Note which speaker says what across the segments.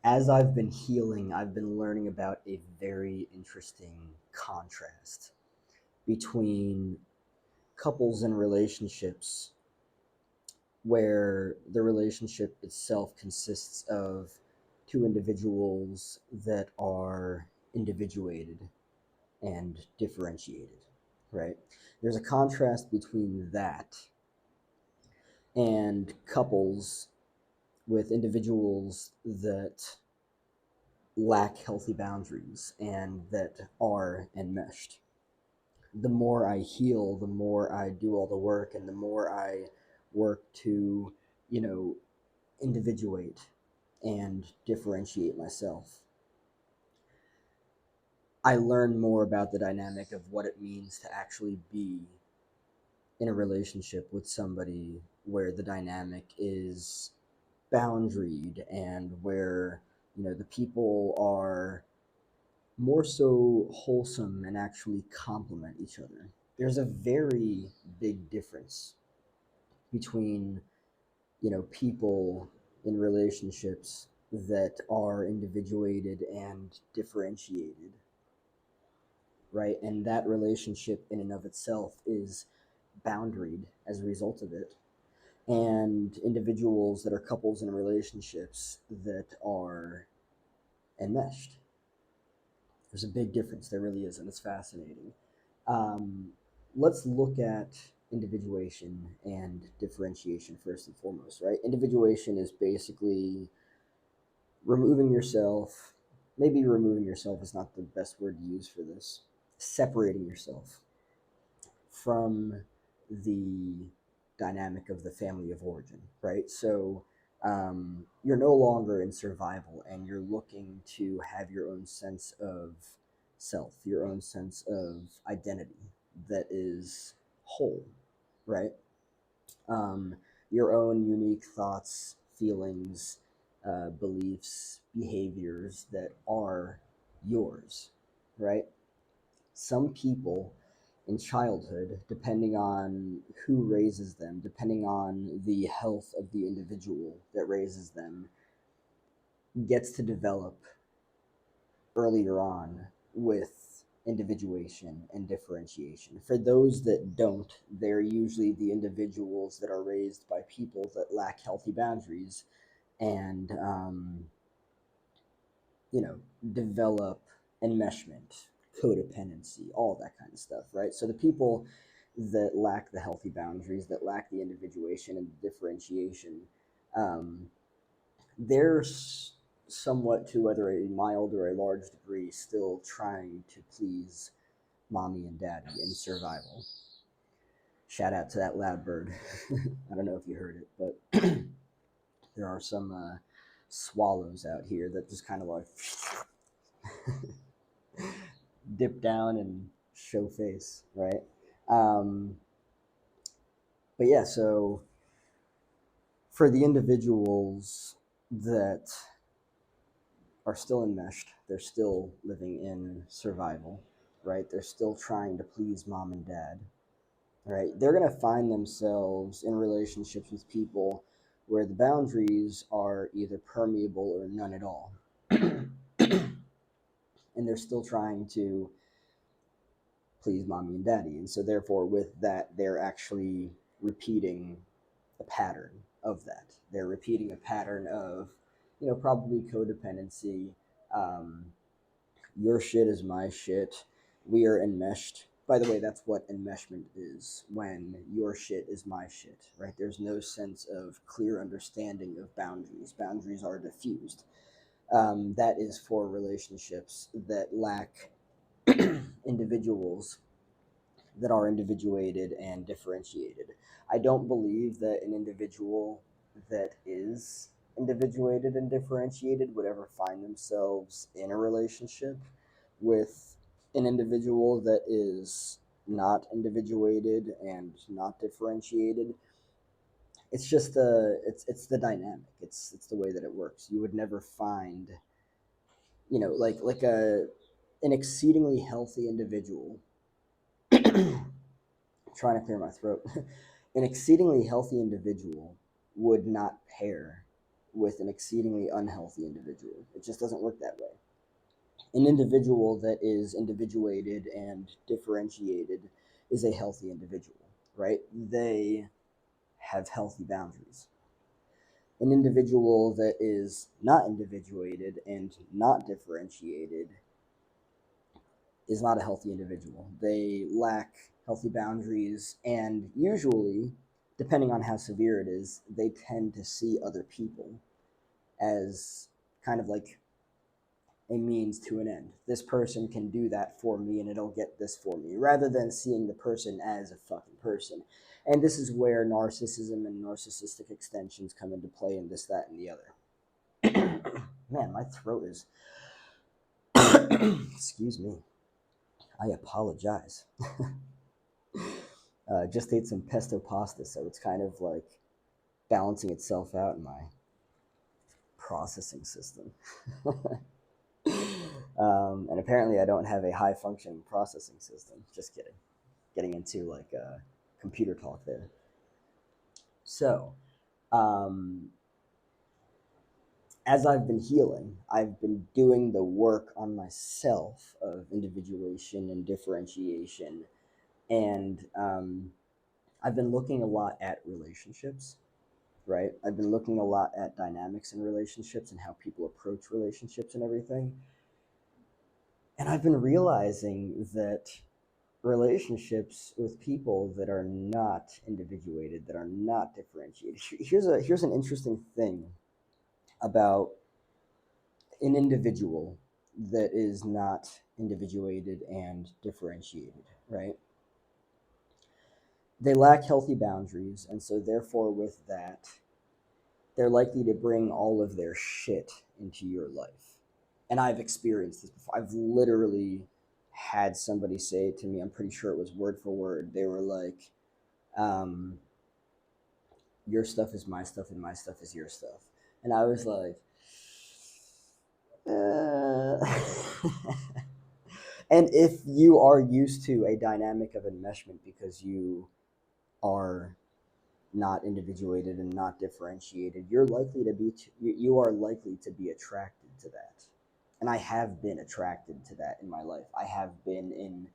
Speaker 1: as I've been healing, I've been learning about a very interesting contrast between couples and relationships where the relationship itself consists of two individuals that are individuated and differentiated, right? There's a contrast between that and couples with individuals that lack healthy boundaries and that are enmeshed. The more I heal, the more I do all the work, and the more I work to, you know, individuate and differentiate myself, I learn more about the dynamic of what it means to actually be in a relationship with somebody where the dynamic is boundaried and where, the people are more so wholesome and actually complement each other. There's a very big difference between, people in relationships that are individuated and differentiated, right? And that relationship in and of itself is boundaried as a result of it. And individuals that are couples in relationships that are enmeshed. There's a big difference. There really is, and it's fascinating. Um, let's look at individuation and differentiation first and foremost, right? Individuation is basically removing yourself. Maybe removing yourself is not the best word to use for this. Separating yourself from the dynamic of the family of origin, right? So you're no longer in survival and you're looking to have your own sense of self, your own sense of identity that is whole, right? Um, your own unique thoughts, feelings, beliefs, behaviors that are yours, right? Some people in childhood, depending on who raises them, depending on the health of the individual that raises them, gets to develop earlier on with individuation and differentiation. For those that don't, they're usually the individuals that are raised by people that lack healthy boundaries and, develop enmeshment, codependency, all that kind of stuff, right? So the people that lack the healthy boundaries, that lack the individuation and the differentiation, um, they're somewhat, to whether a mild or a large degree, still trying to please mommy and daddy in survival. Shout out to that loud bird. I don't know if you heard it, but there are some swallows out here that just kind of like dip down and show face, right? Um, but yeah, so for the individuals that are still enmeshed, they're still living in survival, right? They're still trying to please mom and dad, right? They're going to find themselves in relationships with people where the boundaries are either permeable or none at all. And they're still trying to please mommy and daddy. And so, therefore, with that, they're actually repeating a pattern of that. They're repeating a pattern of, probably codependency. Um, your shit is my shit. We are enmeshed. By the way, that's what enmeshment is, when your shit is my shit, right? There's no sense of clear understanding of boundaries. Boundaries are diffused. That is for relationships that lack individuals that are individuated and differentiated. I don't believe that an individual that is individuated and differentiated would ever find themselves in a relationship with an individual that is not individuated and not differentiated. It's just it's the dynamic. It's the way that it works. You would never find, like an exceedingly healthy individual. Trying to clear my throat. An exceedingly healthy individual would not pair with an exceedingly unhealthy individual. It just doesn't work that way. An individual that is individuated and differentiated is a healthy individual, right? They have healthy boundaries. An individual that is not individuated and not differentiated is not a healthy individual. They lack healthy boundaries, and usually, depending on how severe it is, they tend to see other people as kind of like a means to an end. This person can do that for me and it'll get this for me, rather than seeing the person as a fucking person. And this is where narcissism and narcissistic extensions come into play, and this, that, and the other. Man, my throat is. Excuse me. I apologize. Just ate some pesto pasta, so it's kind of like balancing itself out in my processing system. And apparently, I don't have a high function processing system. Just kidding. Getting into like computer talk there. So, um, as I've been healing, I've been doing the work on myself of individuation and differentiation, and I've been looking a lot at relationships, right? I've been looking a lot at dynamics in relationships and how people approach relationships and everything. And I've been realizing that relationships with people that are not individuated, that are not differentiated. Here's an interesting thing about an individual that is not individuated and differentiated, right? They lack healthy boundaries, and so therefore with that, they're likely to bring all of their shit into your life. And I've experienced this before. I've literally had somebody say to me, I'm pretty sure it was word for word, they were like, um, your stuff is my stuff and my stuff is your stuff. And I was like, and if you are used to a dynamic of enmeshment because you are not individuated and not differentiated, you are likely to be attracted to that. And I have been attracted to that in my life. I have been in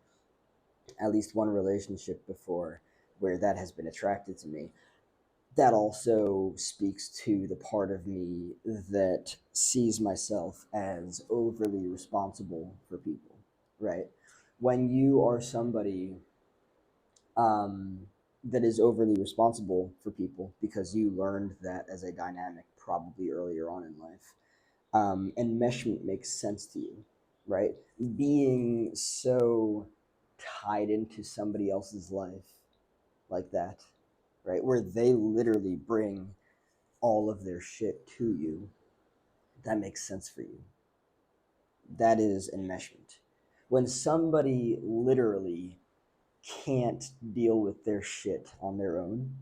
Speaker 1: at least one relationship before where that has been attracted to me. That also speaks to the part of me that sees myself as overly responsible for people, right? When you are somebody um, that is overly responsible for people because you learned that as a dynamic probably earlier on in life, enmeshment makes sense to you, right? Being so tied into somebody else's life like that, right? Where they literally bring all of their shit to you, that makes sense for you. That is enmeshment. When somebody literally can't deal with their shit on their own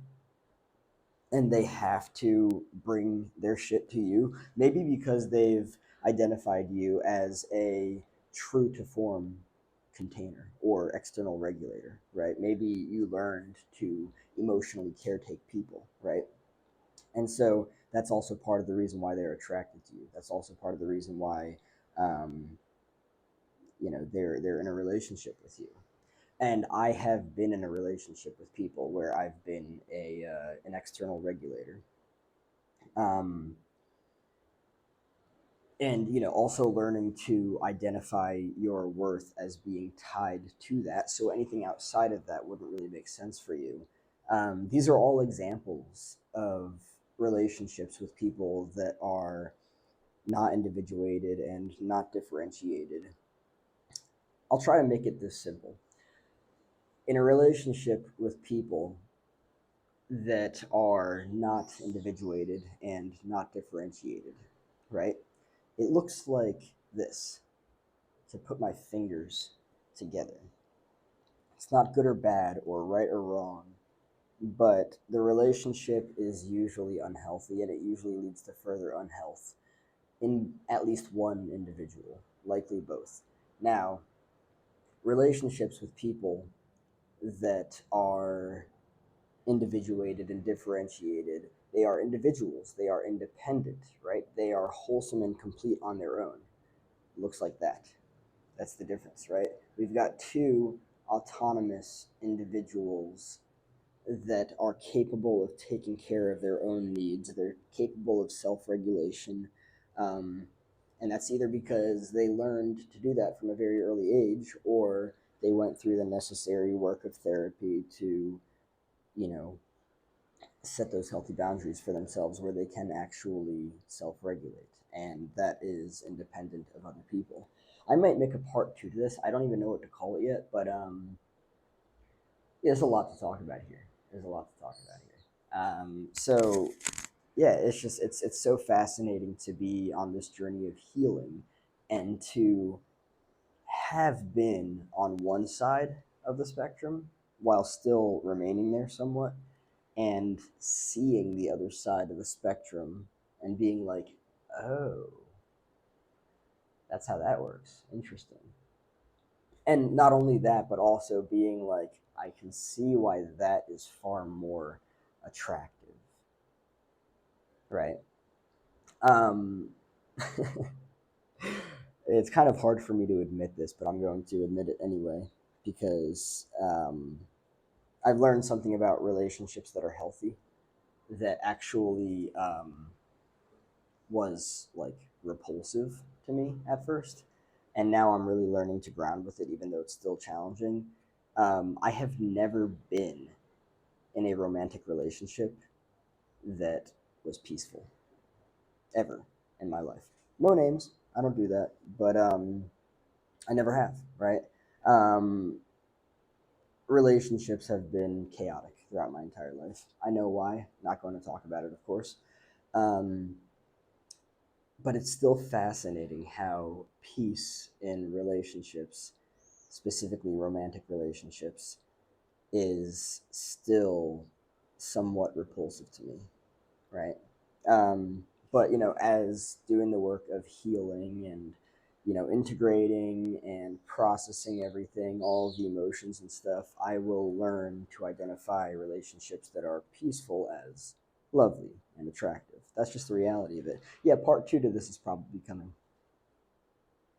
Speaker 1: and they have to bring their shit to you, maybe because they've identified you as a true to form container or external regulator, right? Maybe you learned to emotionally caretake people, right? And so that's also part of the reason why they're attracted to you. That's also part of the reason why, um, they're in a relationship with you. And I have been in a relationship with people where I've been a an external regulator, um, and also learning to identify your worth as being tied to that. So anything outside of that wouldn't really make sense for you. These are all examples of relationships with people that are not individuated and not differentiated. I'll try to make it this simple. In a relationship with people that are not individuated and not differentiated, right? It looks like this, to put my fingers together. It's not good or bad or right or wrong, but the relationship is usually unhealthy and it usually leads to further unhealth in at least one individual, likely both. Now, relationships with people that are individuated and differentiated They are individuals. They are independent, right? They are wholesome and complete on their own. Looks like that. That's the difference, right? We've got two autonomous individuals that are capable of taking care of their own needs. They're capable of self regulation. Um, and that's either because they learned to do that from a very early age, or they went through the necessary work of therapy to, you know, set those healthy boundaries for themselves where they can actually self regulate. And that is independent of other people. I might make a part two to this. I don't even know what to call it yet, but yeah, there's a lot to talk about here. There's a lot to talk about here. So yeah, it's so fascinating to be on this journey of healing and to have been on one side of the spectrum while still remaining there somewhat, and seeing the other side of the spectrum and being like, oh, that's how that works. Interesting. And not only that, but also being like, I can see why that is far more attractive, right? Um, it's kind of hard for me to admit this, but I'm going to admit it anyway because I've learned something about relationships that are healthy that actually was like repulsive to me at first. And now I'm really learning to ground with it, even though it's still challenging. I have never been in a romantic relationship that was peaceful ever in my life. No names, I don't do that, but I never have, right? Um, Relationships have been chaotic throughout my entire life. I know why, not going to talk about it, of course. Um, but it's still fascinating how peace in relationships, specifically romantic relationships, is still somewhat repulsive to me, right? But as doing the work of healing and integrating and processing everything, all of the emotions and stuff, I will learn to identify relationships that are peaceful as lovely and attractive. That's just the reality of it. Yeah, part two to this is probably coming.